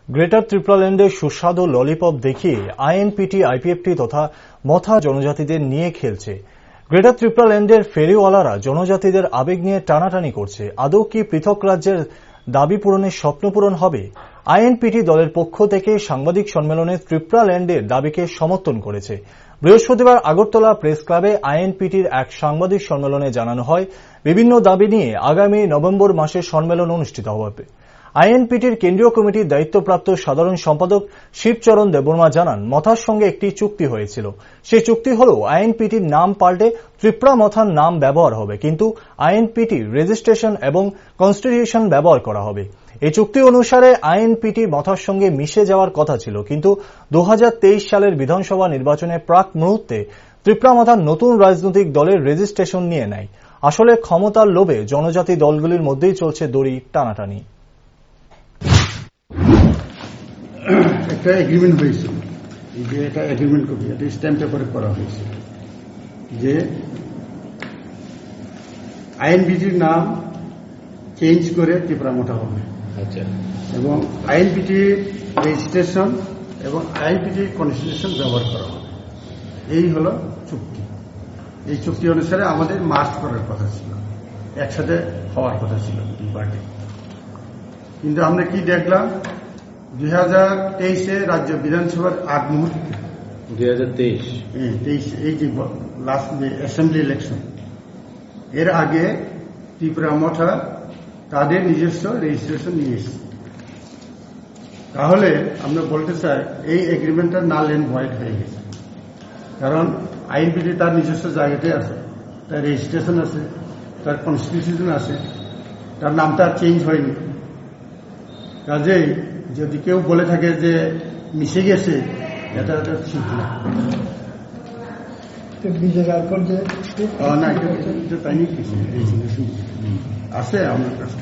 Greater ত্রিপুরাল্যান্ডে সুস্বাদু lollipop দেখিয়ে INPT, IPFT তথা মথা জনজাতিদের নিয়ে খেলছে। গ্রেটার ত্রিপুরাল্যান্ডের ফেরিওয়ালারা জনজাতিদের আবেগ নিয়ে টানাটানি করছে। আদৌ কি পৃথক রাজ্যের দাবি পূরণের স্বপ্ন পূরণ হবে? আইএনপিটি দলের পক্ষ থেকে সাংবাদিক সম্মেলনে ত্রিপুরাল্যান্ডের দাবিকে সমর্থন করেছে। বৃহস্পতিবার আগরতলা প্রেস ক্লাবে আইএনপিটির এক সাংবাদিক সম্মেলনে জানানো হয়, বিভিন্ন দাবি নিয়ে আগামী নভেম্বর মাসে সম্মেলন অনুষ্ঠিত হবে। আইএনপিটির কেন্দ্রীয় কমিটির দায়িত্বপ্রাপ্ত সাধারণ সম্পাদক শিবচরণ দেববর্মা জানান, মথার সঙ্গে একটি চুক্তি হয়েছিল। সেই চুক্তি হল আইএনপিটির নাম পাল্টে ত্রিপুরা মথার নাম ব্যবহার হবে, কিন্তু আইএনপিটি রেজিস্ট্রেশন এবং কনস্টিটিউশন ব্যবহার করা হবে। এই চুক্তি অনুসারে আইএনপিটি মথার সঙ্গে মিশে যাওয়ার কথা ছিল, কিন্তু 2023 সালের বিধানসভা নির্বাচনের প্রাক মুহূর্তে ত্রিপুরা মথার নতুন রাজনৈতিক দলের রেজিস্ট্রেশন নিয়ে নেয়। আসলে ক্ষমতার লোভে জনজাতি দলগুলির মধ্যেই চলছে দড়ি টানাটানি। একটা এগ্রিমেন্ট হয়েছিল, যে এটা এগ্রিমেন্ট কপি, এটা স্ট্যাম্প পেপারে করা হয়েছে যে আইএনপিটির নাম চেঞ্জ করে ত্রিপুরা মথা হবে। আচ্ছা। এবং আইএনপিটির রেজিস্ট্রেশন এবং আইএনপিটির কনস্টিটিউশন ব্যবহার করা হবে। এই হলো চুক্তি। এই চুক্তি অনুসারে আমাদের মার্চ করার কথা ছিল, একসাথে হওয়ার কথা ছিল দুই পার্টি। কিন্তু আমরা কি দেখলাম, 2023 রাজ্য বিধানসভার আগ মুহূর্তে 2023 এই যে লাস্ট যে অ্যাসেম্বলি ইলেকশন, এর আগে ত্রিপুরা মথা তাদের নিজস্ব রেজিস্ট্রেশন নিয়ে এসেছে। তাহলে আমরা বলতে চাই এই এগ্রিমেন্টটা নাল এন্ড ভয়েড হয়ে গেছে। কারণ আইএনপিটি তার নিজস্ব জায়গাতে আছে, তার রেজিস্ট্রেশন আছে, তার কনস্টিটিউশন আছে, তার নামটা চেঞ্জ হয়নি। কাজেই যদি কেউ বলে থাকে যে মিশে গেছে, এটা ঠিক না। তাই নিয়ে আছে আমার কাছে।